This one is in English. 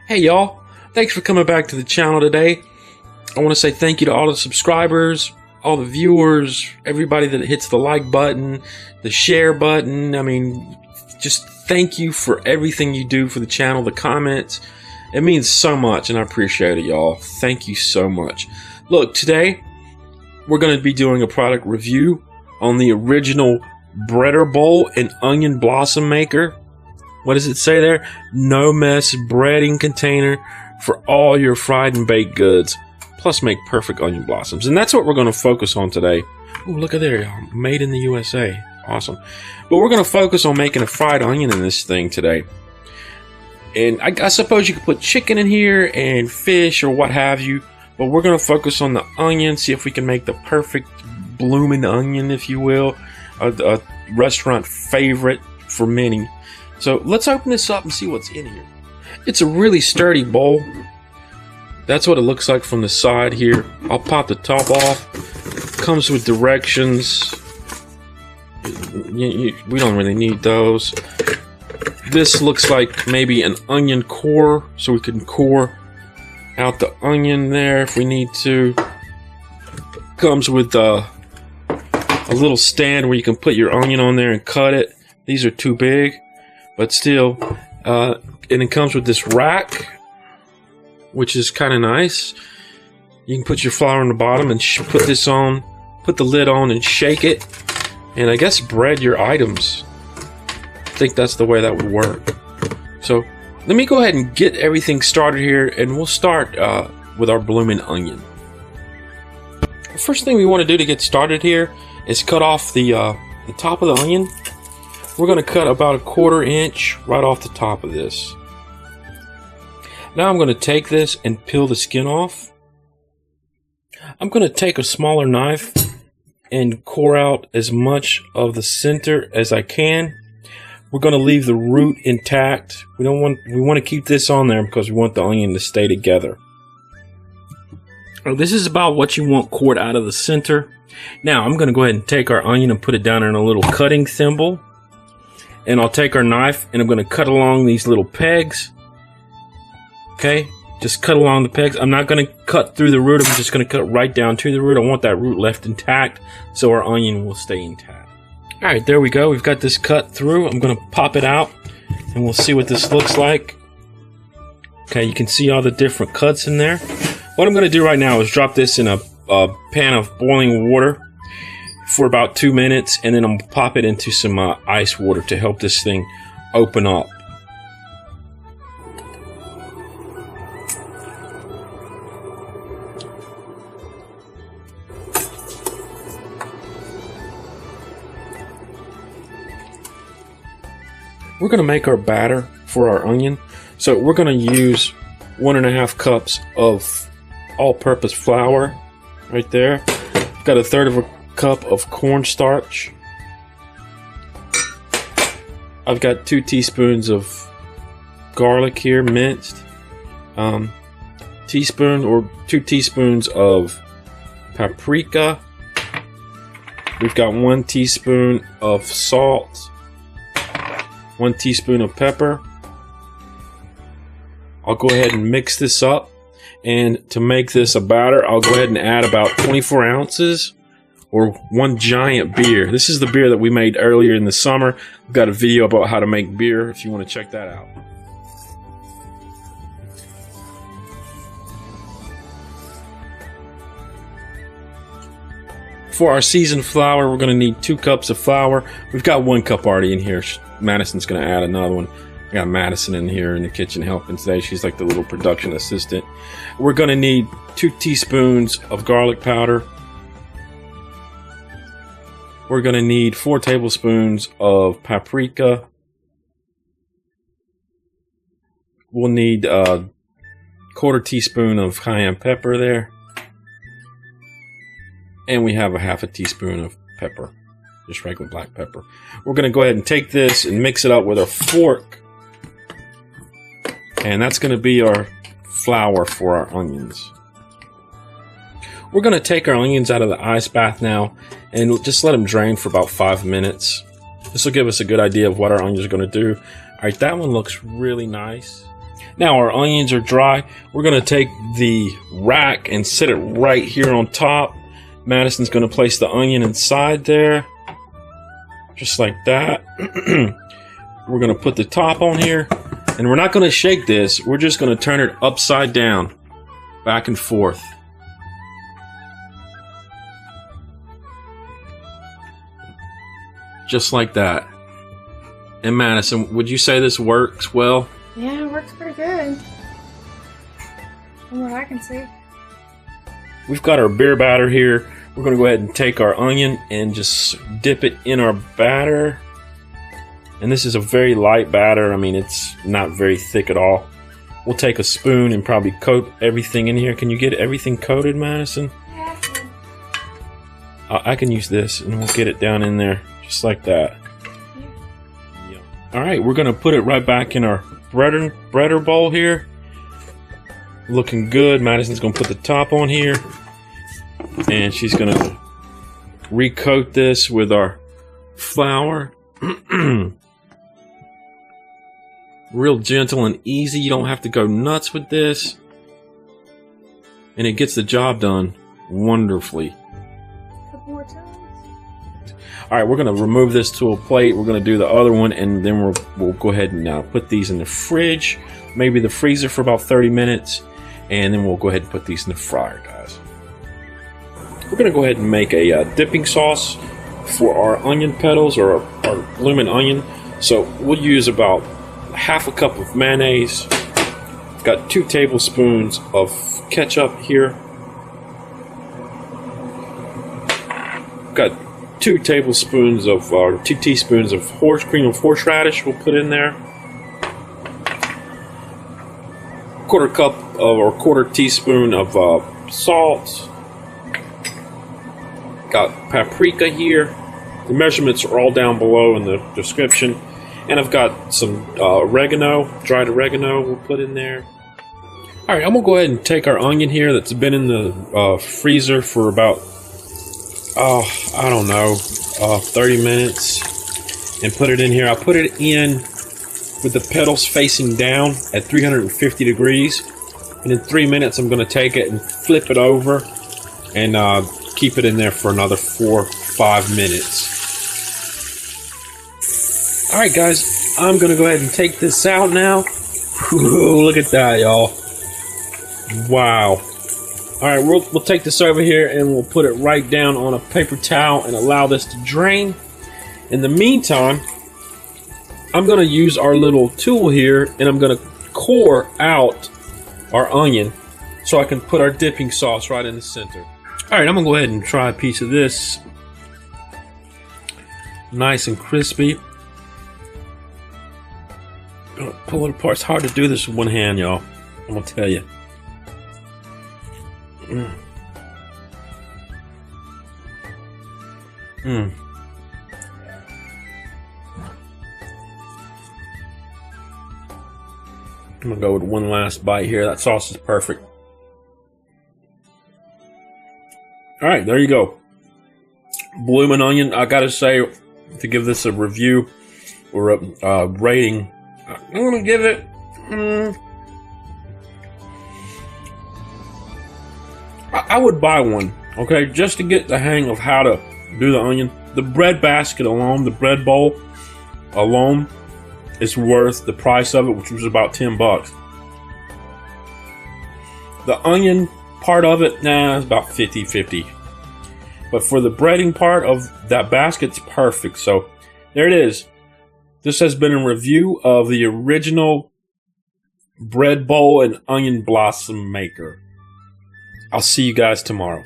Hey y'all, thanks for coming back to the channel today. I want to say thank you to all the subscribers, all the viewers, everybody that hits the like button, the share button. I mean, just thank you for everything you do for the channel, the comments. It means so much and I appreciate it, y'all. Thank you so much. Look, today we're going to be doing a product review on the original breader bowl and onion blossom maker. What does it say there? No mess breading container for all your fried and baked goods. Plus make perfect onion blossoms. And that's what we're going to focus on today. Ooh, look at there, y'all. Made in the USA. Awesome. But we're going to focus on making a fried onion in this thing today. And I suppose you could put chicken in here and fish or what have you. But we're going to focus on the onion. See if we can make the perfect blooming onion, if you will. A restaurant favorite for many. So let's open this up and see what's in here. It's a really sturdy bowl. That's what it looks like from the side here. I'll pop the top off. Comes with directions. We don't really need those. This looks like maybe an onion core, so we can core out the onion there if we need to. Comes with a little stand where you can put your onion on there and cut it. These are too big. But still, and it comes with this rack, which is kind of nice. You can put your flour on the bottom and put this on, put the lid on and shake it. And I guess bread your items. I think that's the way that would work. So let me go ahead and get everything started here, and we'll start with our blooming onion. The first thing we want to do to get started here is cut off the top of the onion. We're going to cut about 1/4 inch right off the top of this. Now I'm going to take this and peel the skin off. I'm going to take a smaller knife and core out as much of the center as I can. We're going to leave the root intact. We want to keep this on there because we want the onion to stay together. This is about what you want cored out of the center. Now I'm going to go ahead and take our onion and put it down in a little cutting thimble. And I'll take our knife and I'm going to cut along these little pegs. Okay, just cut along the pegs. I'm not going to cut through the root. I'm just going to cut right down to the root. I want that root left intact so our onion will stay intact. Alright, there we go. We've got this cut through. I'm going to pop it out and we'll see what this looks like. Okay, you can see all the different cuts in there. What I'm going to do right now is drop this in a pan of boiling water for about 2 minutes, and then I'm gonna pop it into some ice water to help this thing open up. We're gonna make our batter for our onion, so we're gonna use 1.5 cups of all-purpose flour right there. Got 1/3 of a cup of cornstarch. I've got 2 teaspoons of garlic here, minced. 2 teaspoons of paprika. We've got 1 teaspoon of salt, 1 teaspoon of pepper. I'll go ahead and mix this up, and to make this a batter, I'll go ahead and add about 24 ounces or 1 giant beer. This is the beer that we made earlier in the summer. I've got a video about how to make beer if you want to check that out. For our seasoned flour, we're going to need 2 cups of flour. We've got 1 cup already in here. Madison's going to add another one. I got Madison in here in the kitchen helping today. She's like the little production assistant. We're going to need 2 teaspoons of garlic powder. We're going to need 4 tablespoons of paprika. We'll need a 1/4 teaspoon of cayenne pepper there. And we have a 1/2 teaspoon of pepper, just regular black pepper. We're going to go ahead and take this and mix it up with a fork. And that's going to be our flour for our onions. We're going to take our onions out of the ice bath now and just let them drain for about 5 minutes. This will give us a good idea of what our onions are going to do. Alright, that one looks really nice. Now our onions are dry. We're going to take the rack and set it right here on top. Madison's going to place the onion inside there. Just like that. We're going to put the top on here. And we're not going to shake this. We're just going to turn it upside down. Back and forth. Just like that. And Madison, would you say this works well? Yeah, it works pretty good. From what I can see. We've got our beer batter here. We're going to go ahead and take our onion and just dip it in our batter. And this is a very light batter. I mean, it's not very thick at all. We'll take a spoon and probably coat everything in here. Can you get everything coated, Madison? Yeah. I can use this and we'll get it down in there just like that. Yeah. All right, we're going to put it right back in our breader bowl here. Looking good. Madison's going to put the top on here. And she's going to recoat this with our flour. Real gentle and easy. You don't have to go nuts with this. And it gets the job done wonderfully. Couple more times. Alright, we're going to remove this to a plate. We're going to do the other one. And then we'll go ahead and put these in the fridge. Maybe the freezer for about 30 minutes. And then we'll go ahead and put these in the fryer, guys. We're going to go ahead and make a dipping sauce for our onion petals or our blooming onion. So we'll use about half a cup of mayonnaise. Got 2 tablespoons of ketchup here. Got 2 tablespoons of 2 teaspoons of cream of horseradish we'll put in there. Quarter cup or quarter teaspoon of salt. Got paprika here. The measurements are all down below in the description. And I've got some oregano, dried oregano we'll put in there. Alright, I'm going to go ahead and take our onion here that's been in the freezer for about, I don't know, 30 minutes. And put it in here. I put it in with the petals facing down at 350 degrees. And in 3 minutes I'm going to take it and flip it over. And keep it in there for another 4 or 5 minutes. Alright guys, I'm going to go ahead and take this out now. Ooh, look at that, y'all. Wow. Alright, we'll take this over here and we'll put it right down on a paper towel and allow this to drain. In the meantime, I'm going to use our little tool here and I'm going to core out our onion so I can put our dipping sauce right in the center. Alright, I'm going to go ahead and try a piece of this. Nice and crispy. Pull it apart. It's hard to do this with one hand, y'all. I'm gonna tell you. I'm gonna go with one last bite here. That sauce is perfect. All right, there you go. Bloomin' onion. I gotta say, to give this a review or a rating, I'm gonna give it. I would buy one, okay, just to get the hang of how to do the onion. The bread basket alone, the bread bowl alone, is worth the price of it, which was about $10. The onion part of it, nah, it's about 50-50. But for the breading part of that basket, it's perfect. So there it is. This has been a review of the original bread bowl and onion blossom maker. I'll see you guys tomorrow.